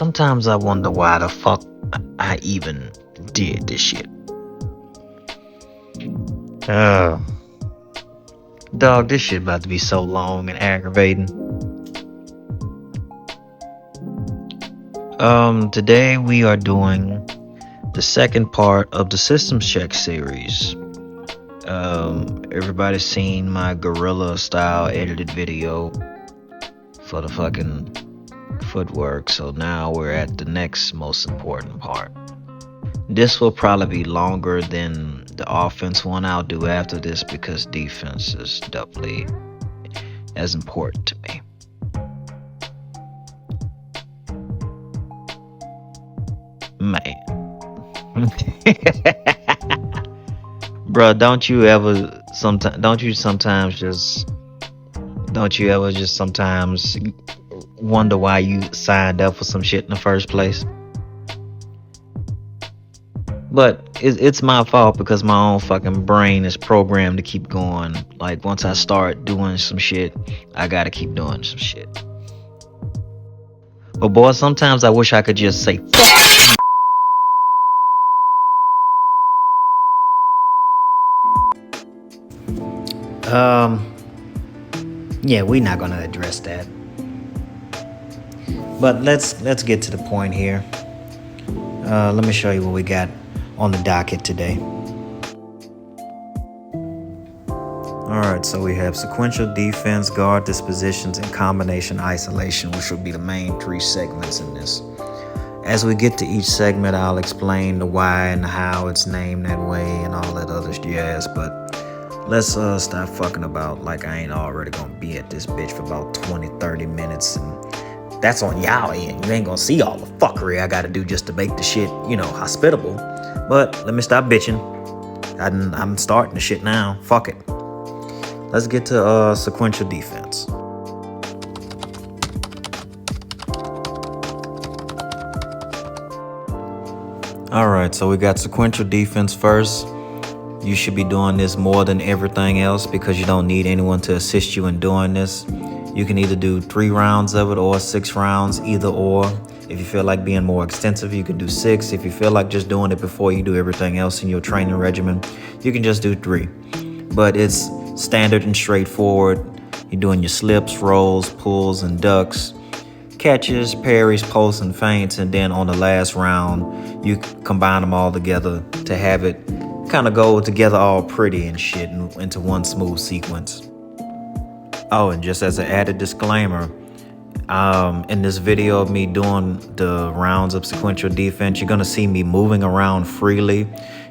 sometimes I wonder why the fuck I even did this shit. Dog, this shit about to be so long and aggravating. Today we are doing the second part of the Systems Check series. Everybody's seen my guerrilla style edited video for the fucking footwork, so now we're at the next most important part. This will probably be longer than the offense one I'll do after this because defense is doubly as important to me. Man. Bruh, don't you ever sometimes wonder why you signed up for some shit in the first place? But it's my fault because my own fucking brain is programmed to keep going. Like, once I start doing some shit, I gotta keep doing some shit. But boy, sometimes I wish I could just say fuck. Yeah, we're not gonna address that. But let's get to the point here. Let me show you what we got on the docket today. Alright, so we have sequential defense, guard dispositions, and combination isolation, which will be the main three segments in this. As we get to each segment, I'll explain the why and how it's named that way and all that other jazz, but let's stop fucking about like I ain't already gonna be at this bitch for about 20-30 minutes, and that's on y'all end. You ain't gonna see all the fuckery I gotta do just to make the shit, hospitable. But let me stop bitching. I'm starting the shit now. Fuck it. Let's get to sequential defense. Alright, so we got sequential defense first. You should be doing this more than everything else because you don't need anyone to assist you in doing this. You can either do 3 rounds of it or 6 rounds, either or. If you feel like being more extensive, you can do 6. If you feel like just doing it before you do everything else in your training regimen, you can just do 3. But it's standard and straightforward. You're doing your slips, rolls, pulls, and ducks, catches, parries, posts, and feints, and then on the last round, you combine them all together to have it kind of go together all pretty and shit into one smooth sequence. Oh, and just as an added disclaimer, in this video of me doing the rounds of sequential defense, you're gonna see me moving around freely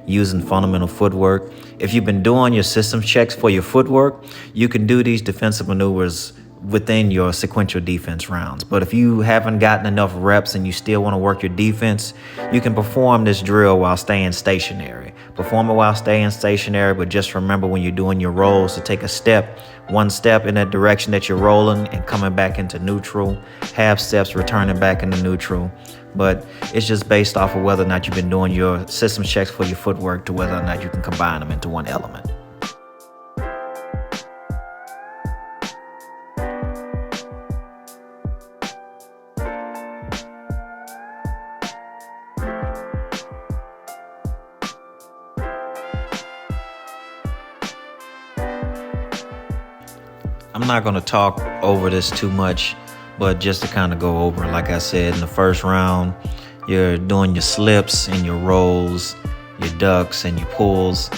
using fundamental footwork. If you've been doing your systems checks for your footwork, you can do these defensive maneuvers within your sequential defense rounds. But if you haven't gotten enough reps and you still want to work your defense, you can perform this drill while staying stationary. Perform it while staying stationary, but just remember when you're doing your rolls to take one step in that direction that you're rolling and coming back into neutral, half steps returning back into neutral. But it's just based off of whether or not you've been doing your systems checks for your footwork to whether or not you can combine them into one element. I'm not going to talk over this too much, but just to kind of go over, like I said, in the first round, you're doing your slips and your rolls, your ducks and your pulls.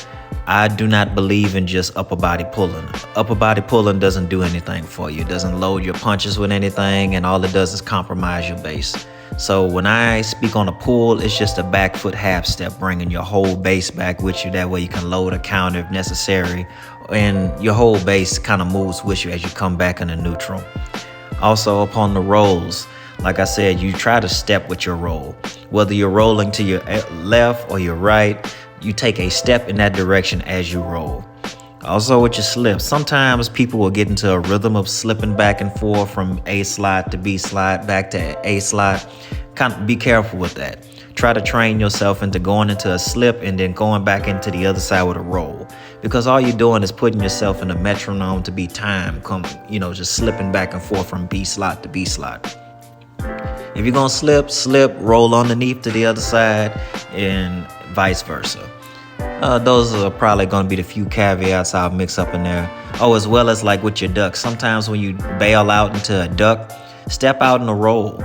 I do not believe in just upper body pulling. Upper body pulling doesn't do anything for you. It doesn't load your punches with anything, and all it does is compromise your base. So when I speak on a pull, it's just a back foot half step, bringing your whole base back with you. That way you can load a counter if necessary, and your whole base kind of moves with you as you come back into neutral. Also, upon the rolls, like I said, you try to step with your roll. Whether you're rolling to your left or your right, you take a step in that direction as you roll. Also with your slips, sometimes people will get into a rhythm of slipping back and forth from A slot to B slot, back to A slot. Kind of be careful with that. Try to train yourself into going into a slip and then going back into the other side with a roll. Because all you're doing is putting yourself in a metronome to be timed, just slipping back and forth from B slot to B slot. If you're gonna slip, roll underneath to the other side, and vice versa. Those are probably going to be the few caveats I'll mix up in there. Oh, as well as like with your duck. Sometimes when you bail out into a duck, step out in a roll.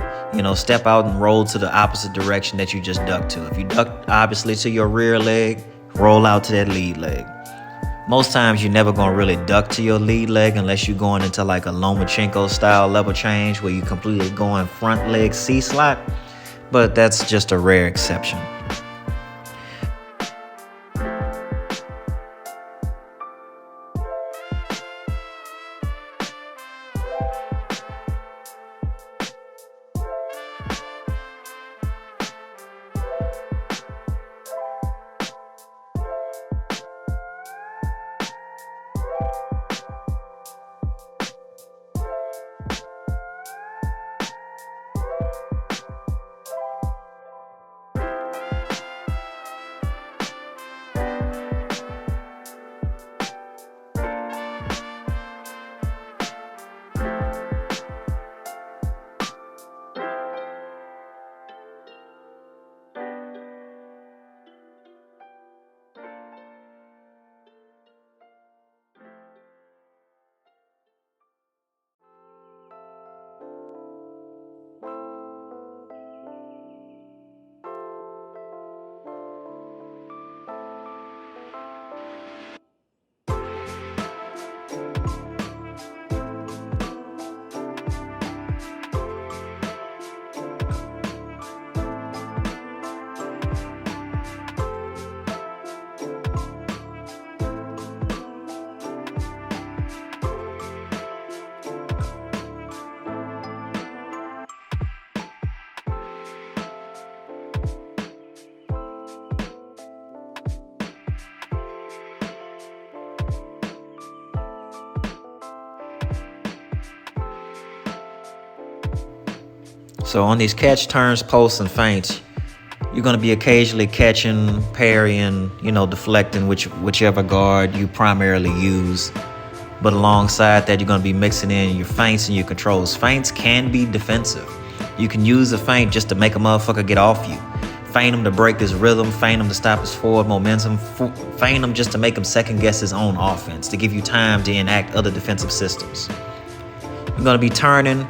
Step out and roll to the opposite direction that you just ducked to. If you duck obviously to your rear leg, roll out to that lead leg. Most times you're never going to really duck to your lead leg unless you're going into like a Lomachenko style level change where you completely going front leg C-slot. But that's just a rare exception. So on these catch, turns, posts, and feints, you're going to be occasionally catching, parrying, deflecting whichever guard you primarily use. But alongside that, you're going to be mixing in your feints and your controls. Feints can be defensive. You can use a feint just to make a motherfucker get off you. Feint him to break his rhythm. Feint him to stop his forward momentum. Feint him just to make him second guess his own offense, to give you time to enact other defensive systems. You're going to be turning,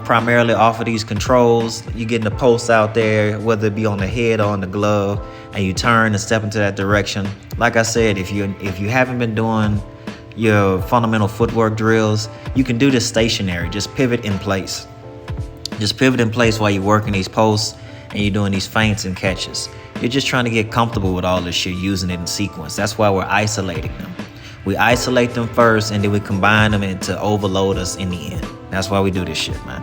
primarily off of these controls. You're getting the posts out there, whether it be on the head or on the glove, and you turn and step into that direction. Like I said, if you haven't been doing your fundamental footwork drills, you can do this stationary. Just pivot in place. Just pivot in place while you're working these posts and you're doing these feints and catches. You're just trying to get comfortable with all this shit, using it in sequence. That's why we're isolating them. We isolate them first, and then we combine them to overload us in the end. That's why we do this shit, man.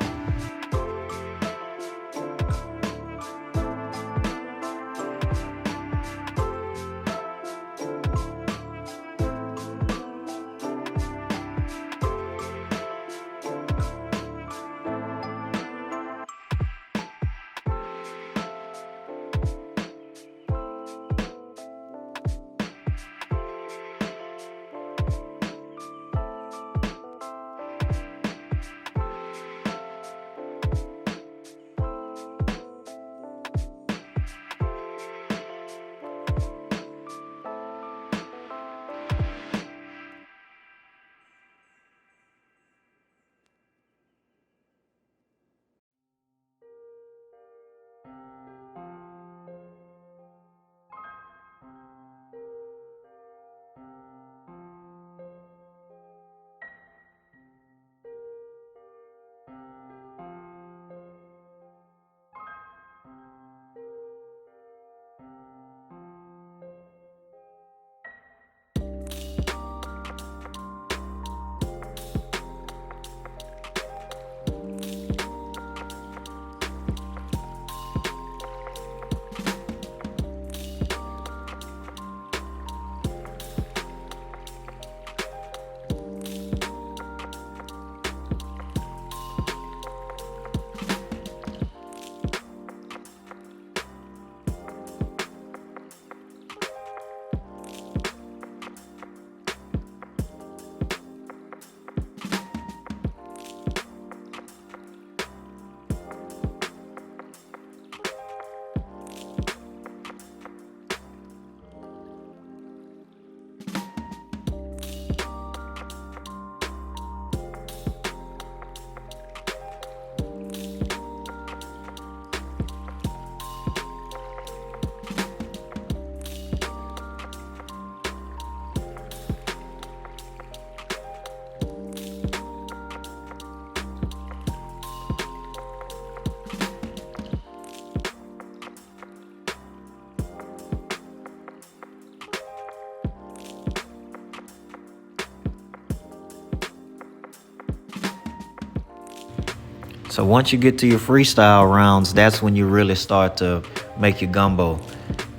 So once you get to your freestyle rounds, that's when you really start to make your gumbo.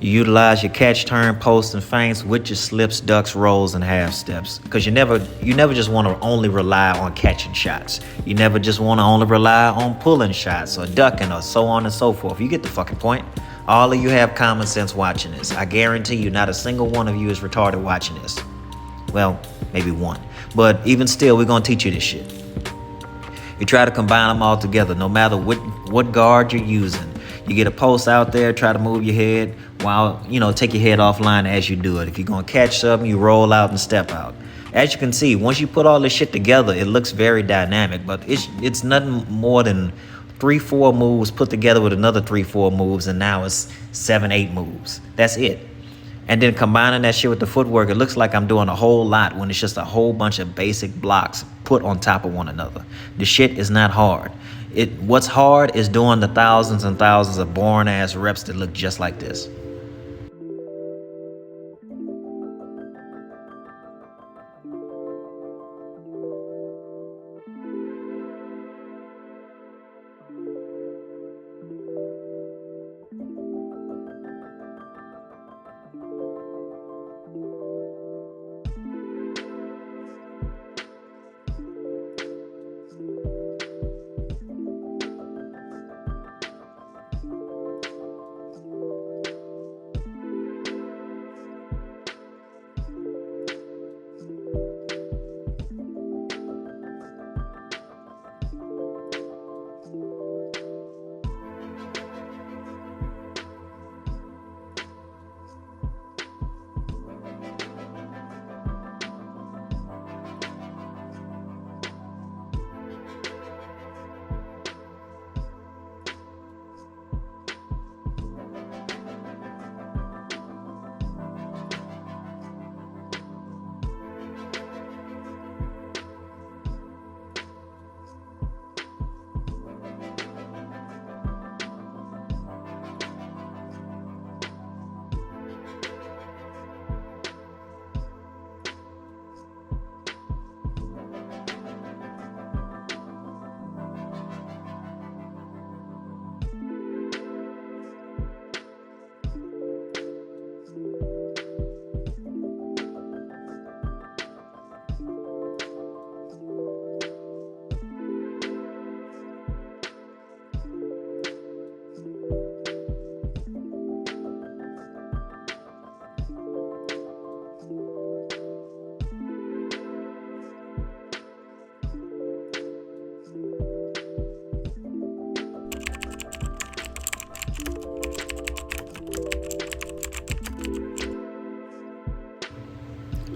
You utilize your catch, turn, post, and feints with your slips, ducks, rolls, and half steps. Because you never just want to only rely on catching shots. You never just want to only rely on pulling shots or ducking or so on and so forth. You get the fucking point. All of you have common sense watching this. I guarantee you not a single one of you is retarded watching this. Well, maybe one. But even still, we're going to teach you this shit. You try to combine them all together, no matter what guard you're using. You get a post out there, try to move your head while, take your head offline as you do it. If you're going to catch something, you roll out and step out. As you can see, once you put all this shit together, it looks very dynamic, but it's nothing more than 3-4 moves put together with another 3-4 moves, and now it's 7-8 moves. That's it. And then combining that shit with the footwork, it looks like I'm doing a whole lot when it's just a whole bunch of basic blocks put on top of one another. The shit is not hard. What's hard is doing the thousands and thousands of boring ass reps that look just like this.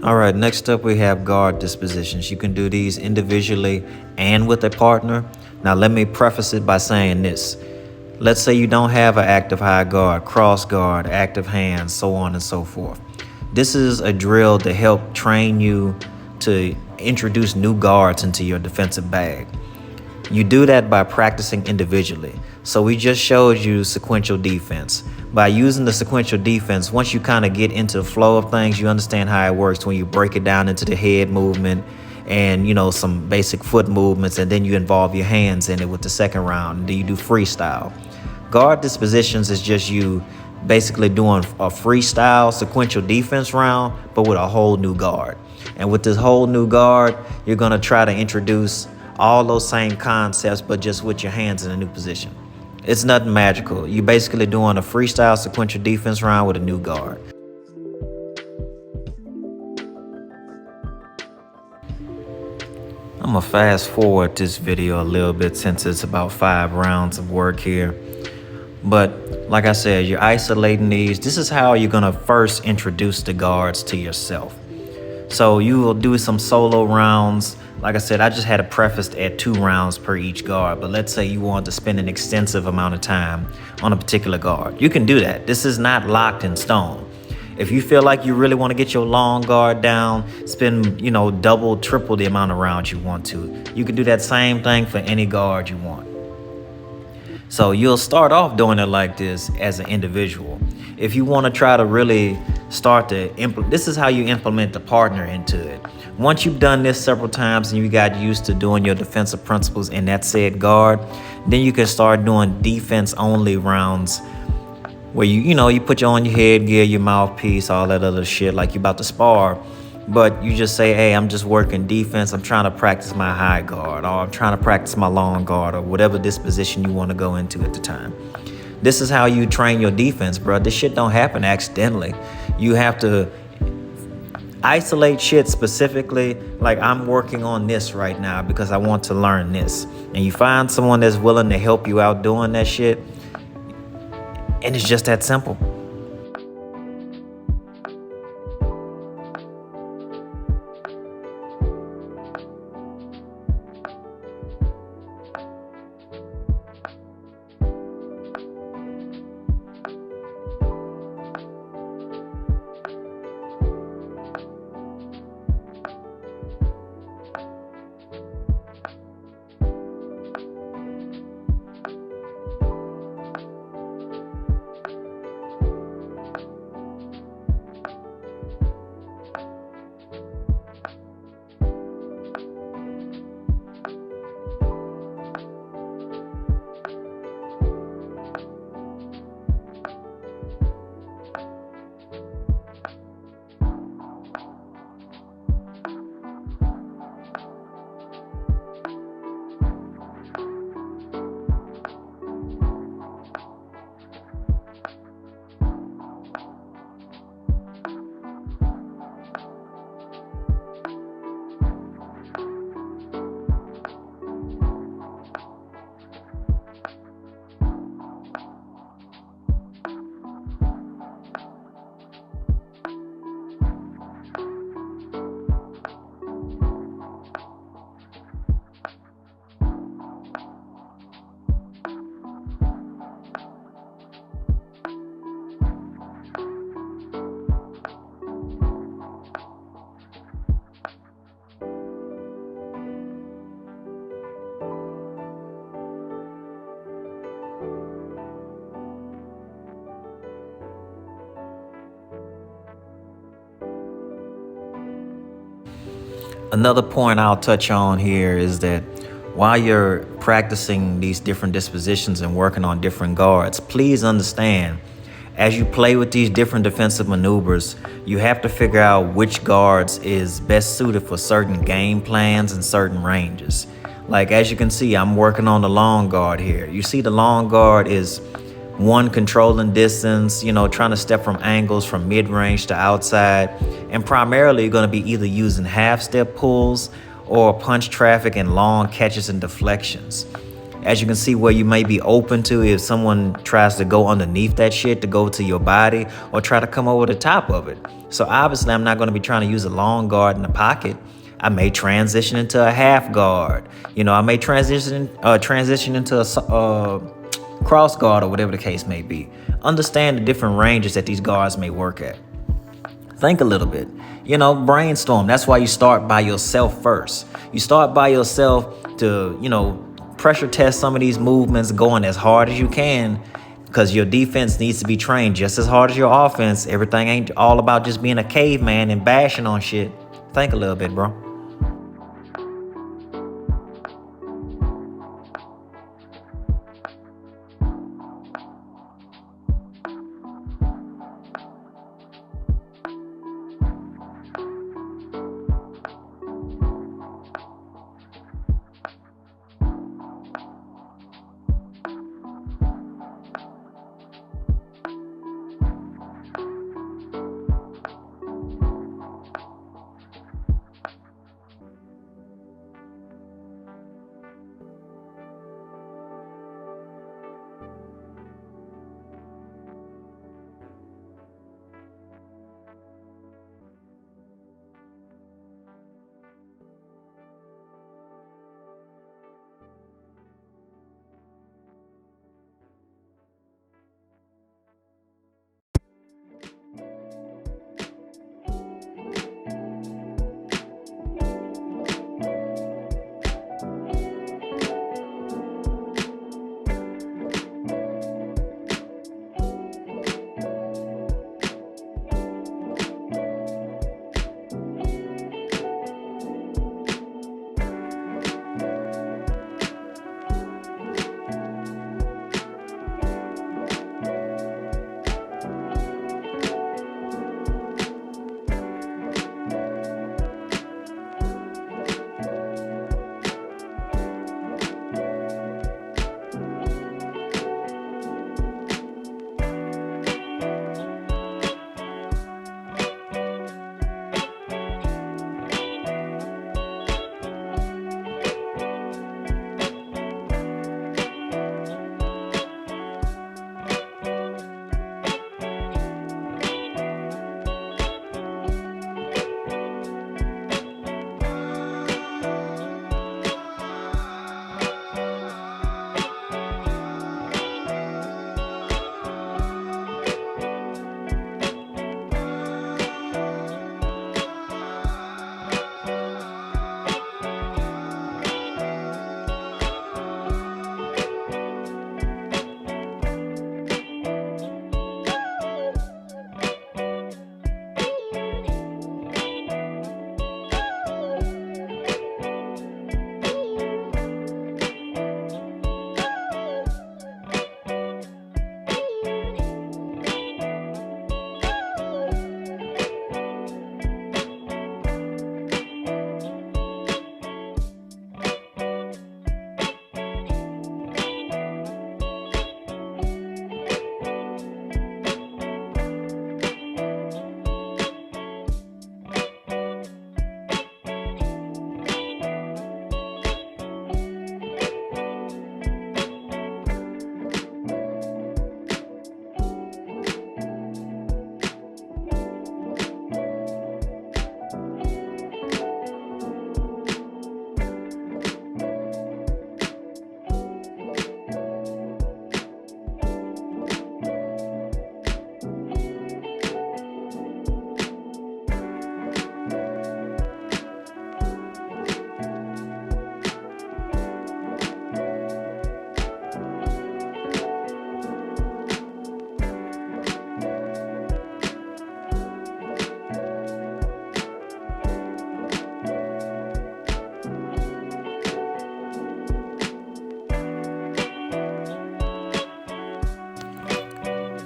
All right, next up we have guard dispositions. You can do these individually and with a partner. Now let me preface it by saying this. Let's say you don't have an active high guard, cross guard, active hands, so on and so forth. This is a drill to help train you to introduce new guards into your defensive bag. You do that by practicing individually. So we just showed you sequential defense. By using the sequential defense, once you kind of get into the flow of things, you understand how it works when you break it down into the head movement and, some basic foot movements, and then you involve your hands in it with the second round, and then you do freestyle. Guard dispositions is just you basically doing a freestyle sequential defense round, but with a whole new guard. And with this whole new guard, you're going to try to introduce all those same concepts, but just with your hands in a new position. It's nothing magical. You're basically doing a freestyle sequential defense round with a new guard. I'm gonna fast forward this video a little bit since it's about 5 rounds of work here. But like I said, you're isolating these. This is how you're gonna first introduce the guards to yourself. So you will do some solo rounds. Like I said, I just had a preface at 2 rounds per each guard, but let's say you want to spend an extensive amount of time on a particular guard. You can do that. This is not locked in stone. If you feel like you really want to get your long guard down, spend, double, triple the amount of rounds you want to. You can do that same thing for any guard you want. So you'll start off doing it like this as an individual. If you want to try to really start to implement. This is how you implement the partner into it. Once you've done this several times and you got used to doing your defensive principles in that said guard, then you can start doing defense only rounds where you put on your headgear, your mouthpiece, all that other shit like you about to spar. But you just say, hey, I'm just working defense. I'm trying to practice my high guard, or I'm trying to practice my long guard, or whatever disposition you want to go into at the time. This is how you train your defense, bro. This shit don't happen accidentally. You have to isolate shit specifically. Like, I'm working on this right now because I want to learn this. And you find someone that's willing to help you out doing that shit. And it's just that simple. Another point I'll touch on here is that while you're practicing these different dispositions and working on different guards, please understand, as you play with these different defensive maneuvers, you have to figure out which guards is best suited for certain game plans and certain ranges. Like, as you can see, I'm working on the long guard here. You see the long guard is one, controlling distance, trying to step from angles from mid-range to outside. And primarily you're going to be either using half-step pulls or punch traffic and long catches and deflections. As you can see, where you may be open to if someone tries to go underneath that shit to go to your body or try to come over the top of it. So obviously I'm not going to be trying to use a long guard in the pocket. I may transition into a half guard. I may transition into a cross guard or whatever the case may be. Understand the different ranges that these guards may work at. Think a little bit, brainstorm. That's why you start by yourself first. You start by yourself to, pressure test some of these movements, going as hard as you can, because your defense needs to be trained just as hard as your offense. Everything ain't all about just being a caveman and bashing on shit. Think a little bit, bro.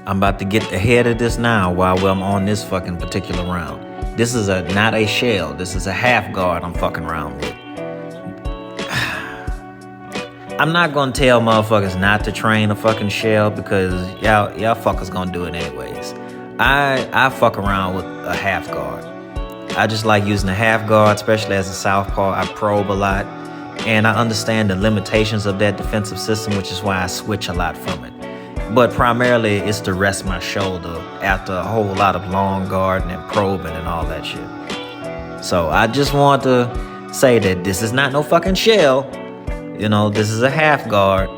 I'm about to get ahead of this now while I'm on this fucking particular round. This is not a shell. This is a half guard I'm fucking around with. I'm not gonna tell motherfuckers not to train a fucking shell because y'all fuckers gonna do it anyways. I fuck around with a half guard. I just like using a half guard, especially as a southpaw. I probe a lot, and I understand the limitations of that defensive system, which is why I switch a lot from it. But primarily, it's to rest my shoulder after a whole lot of long guarding and probing and all that shit. So I just want to say that this is not no fucking shell. You know, this is a half guard.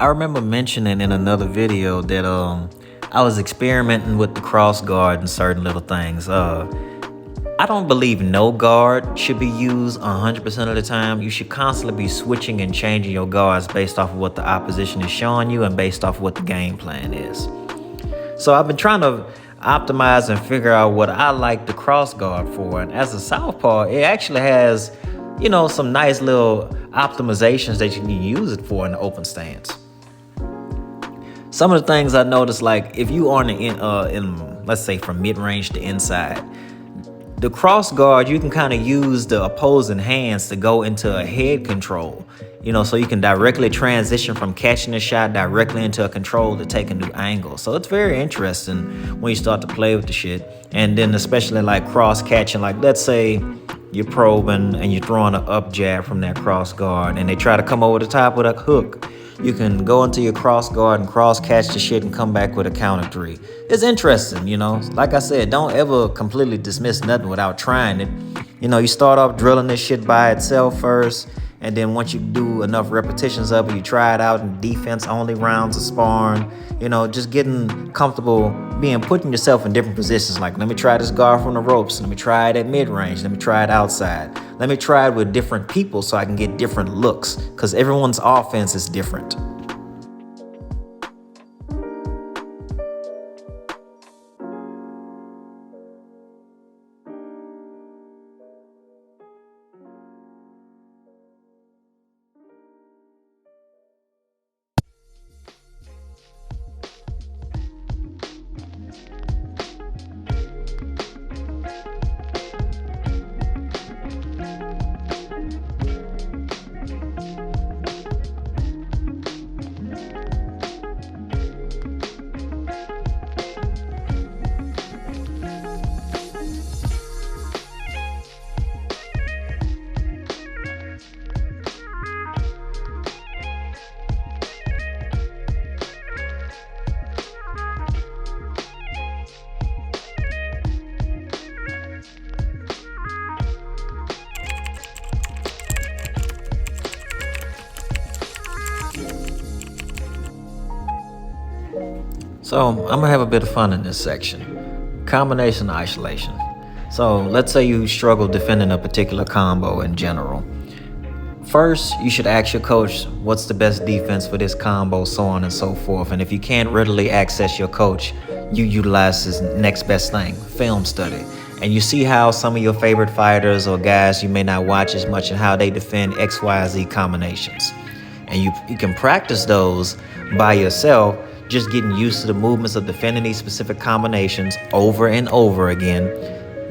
I remember mentioning in another video that I was experimenting with the cross guard and certain little things. I don't believe no guard should be used 100% of the time. You should constantly be switching and changing your guards based off of what the opposition is showing you and based off of what the game plan is. So I've been trying to optimize and figure out what I like the cross guard for. And as a southpaw, it actually has, you know, some nice little optimizations that you can use it for in the open stance. Some of the things I noticed, like if you are in let's say from mid-range to inside, the cross guard, you can kind of use the opposing hands to go into a head control, you know, so you can directly transition from catching a shot directly into a control to take a new angle. So it's very interesting when you start to play with the shit. And then especially like cross catching, like let's say you're probing and you're throwing an up jab from that cross guard and they try to come over the top with a hook. You can go into your cross guard and cross catch the shit and come back with a counter three. It's interesting, you know. Like I said, don't ever completely dismiss nothing without trying it. You know, you start off drilling this shit by itself first, and then once you do enough repetitions of it, you try it out in defense-only rounds of sparring. You know, just getting comfortable putting yourself in different positions. Like, let me try this guard from the ropes. Let me try it at mid-range. Let me try it outside. Let me try it with different people so I can get different looks, because everyone's offense is different. So I'm gonna have a bit of fun in this section. Combination isolation. So let's say you struggle defending a particular combo in general. First, you should ask your coach what's the best defense for this combo, so on and so forth. And if you can't readily access your coach, you utilize this next best thing, film study. And you see how some of your favorite fighters or guys you may not watch as much and how they defend XYZ combinations. And you can practice those by yourself, just getting used to the movements of defending these specific combinations over and over again.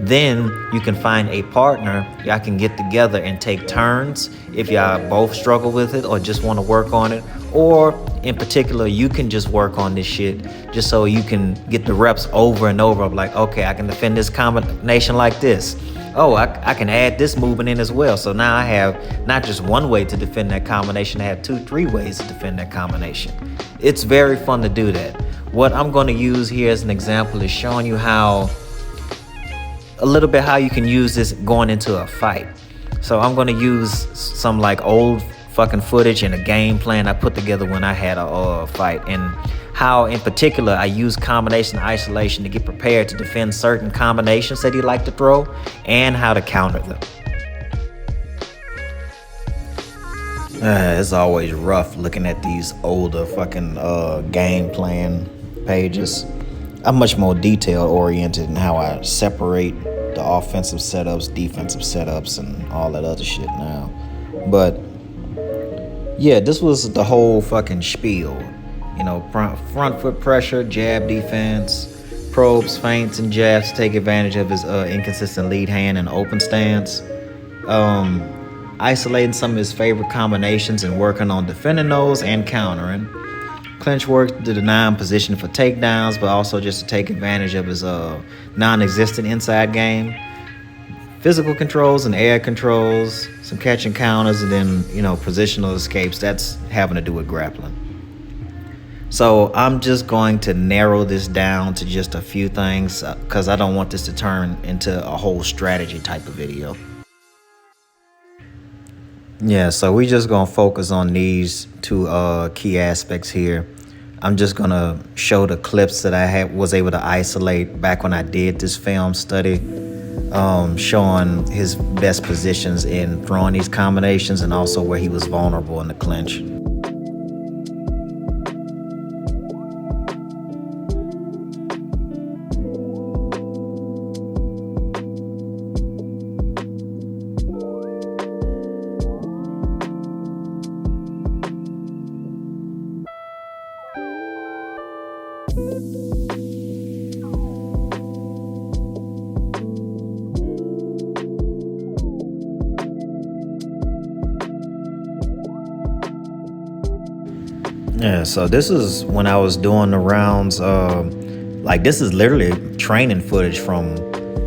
Then you can find a partner y'all can get together and take turns if y'all both struggle with it or just want to work on it. Or in particular, you can just work on this shit just so you can get the reps over and over of like, okay, I can defend this combination like this. Oh, I can add this movement in as well. So now I have not just one way to defend that combination, I have 2-3 ways to defend that combination. It's very fun to do that. What I'm going to use here as an example is showing you a little bit how you can use this going into a fight. So I'm going to use some like old fucking footage and a game plan I put together when I had a fight, and how in particular I use combination isolation to get prepared to defend certain combinations that he like to throw and how to counter them. It's always rough looking at these older fucking game plan pages. I'm much more detail oriented in how I separate the offensive setups, defensive setups, and all that other shit now. But yeah, this was the whole fucking spiel. You know, front foot pressure, jab defense, probes, feints, and jabs to take advantage of his inconsistent lead hand and open stance. Isolating some of his favorite combinations and working on defending those and countering. Clinch work to deny him position for takedowns, but also just to take advantage of his non-existent inside game. Physical controls and air controls, some catching counters, and then, positional escapes. That's having to do with grappling. So I'm just going to narrow this down to just a few things because I don't want this to turn into a whole strategy type of video. Yeah, so we just gonna focus on these two key aspects here. I'm just gonna show the clips that I was able to isolate back when I did this film study, showing his best positions in throwing these combinations and also where he was vulnerable in the clinch. Yeah, so this is when I was doing the rounds. This is literally training footage from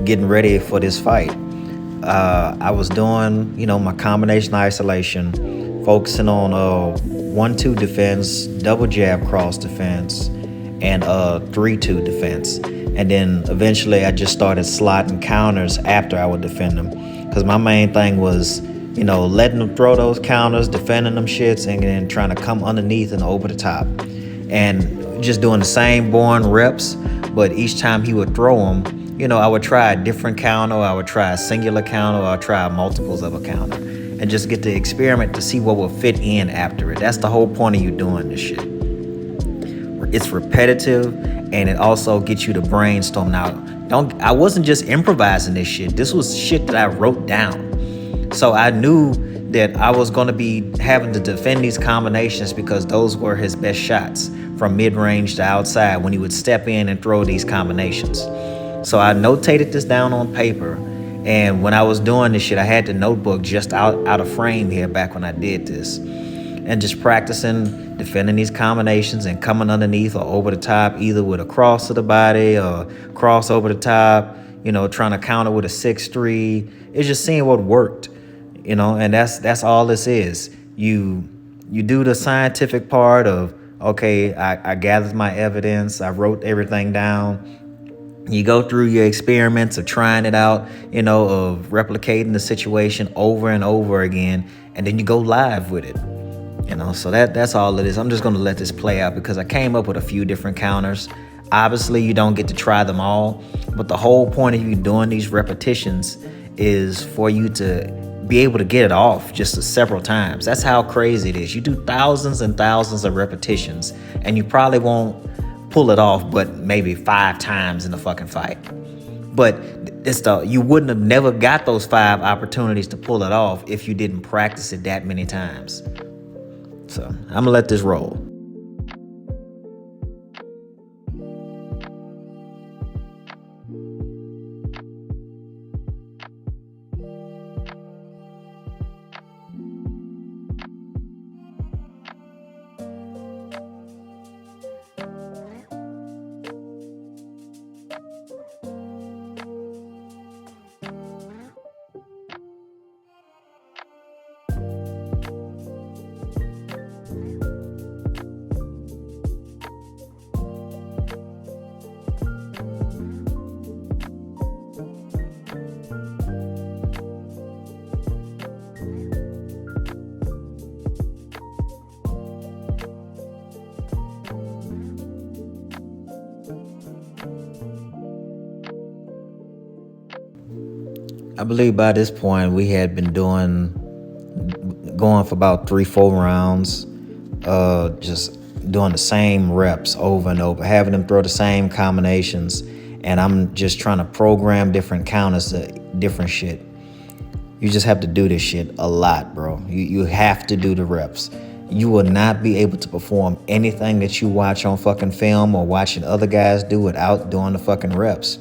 getting ready for this fight. I was doing, my combination isolation, focusing on 1-2 defense, double jab cross defense, and 3-2 defense. And then eventually I just started slotting counters after I would defend them. Because my main thing was, letting them throw those counters, defending them shits, and then trying to come underneath and over the top. And just doing the same boring reps, but each time he would throw them, I would try a different counter, I would try a singular counter, or I'd try multiples of a counter. And just get to experiment to see what will fit in after it. That's the whole point of you doing this shit. It's repetitive, and it also gets you to brainstorm. Now, I wasn't just improvising this shit. This was shit that I wrote down. So I knew that I was going to be having to defend these combinations because those were his best shots from mid-range to outside when he would step in and throw these combinations. So I notated this down on paper. And when I was doing this shit, I had the notebook just out of frame here back when I did this. And just practicing defending these combinations and coming underneath or over the top, either with a cross to the body or cross over the top, trying to counter with a 6-3. It's just seeing what worked. And that's all this is. You do the scientific part of, okay, I gathered my evidence, I wrote everything down. You go through your experiments of trying it out, of replicating the situation over and over again, and then you go live with it. So that's all it is. I'm just gonna let this play out because I came up with a few different counters. Obviously, you don't get to try them all, but the whole point of you doing these repetitions is for you to be able to get it off just several times. That's how crazy it is. You do thousands and thousands of repetitions, and you probably won't pull it off but maybe 5 times in the fucking fight. But you wouldn't have never got those 5 opportunities to pull it off if you didn't practice it that many times. So I'm gonna let this roll. I believe by this point we had been going for about 3-4 rounds, just doing the same reps over and over, having them throw the same combinations, and I'm just trying to program different counters to different shit. You just have to do this shit a lot, bro. You have to do the reps. You will not be able to perform anything that you watch on fucking film or watching other guys do without doing the fucking reps.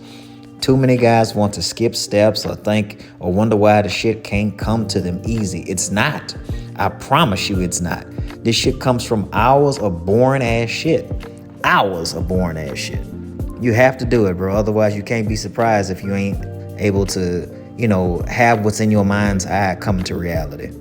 Too many guys want to skip steps or think or wonder why the shit can't come to them easy. It's not. I promise you it's not. This shit comes from hours of boring ass shit. Hours of boring ass shit. You have to do it, bro. Otherwise, you can't be surprised if you ain't able to, have what's in your mind's eye come to reality.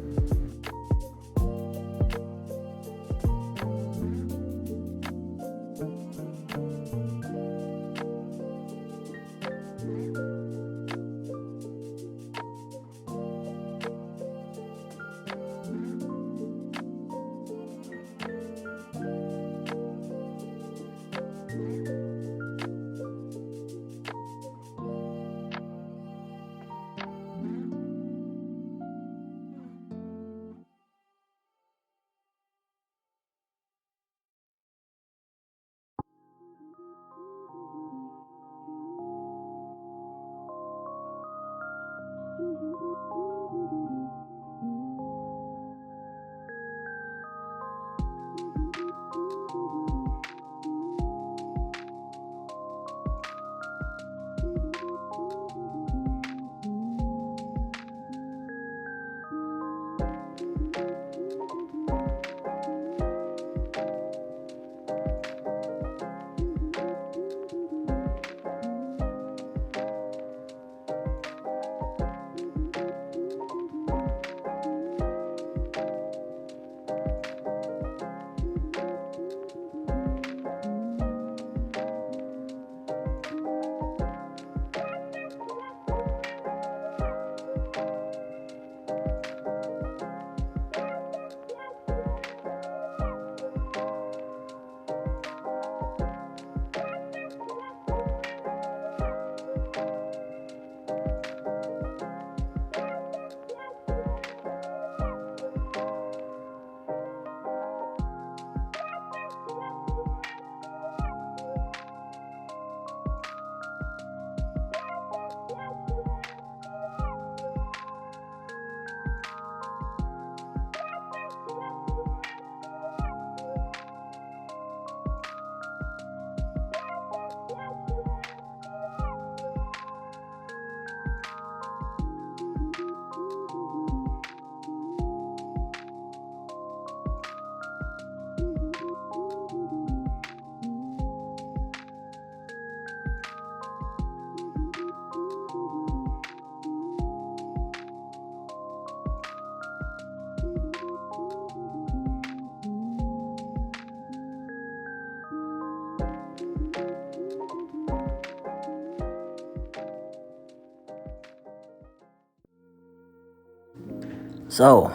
So,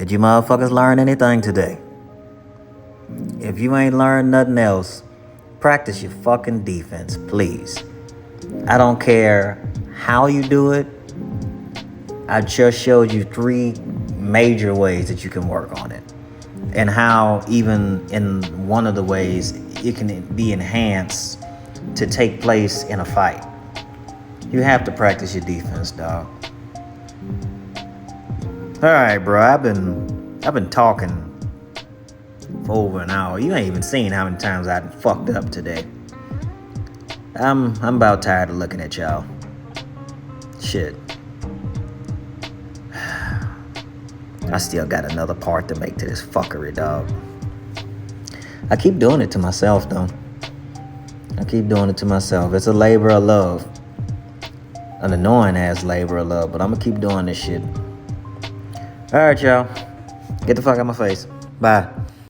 Did you motherfuckers learn anything today? If you ain't learned nothing else, practice your fucking defense, please. I don't care how you do it. I just showed you 3 major ways that you can work on it. And how even in one of the ways it can be enhanced to take place in a fight. You have to practice your defense, dog. Alright, bro, I've been talking for over an hour. You ain't even seen how many times I fucked up today. I'm about tired of looking at y'all. Shit. I still got another part to make to this fuckery, dog. I keep doing it to myself, though. I keep doing it to myself. It's a labor of love. An annoying ass labor of love, but I'm gonna keep doing this shit. Alright, y'all. Get the fuck out of my face. Bye.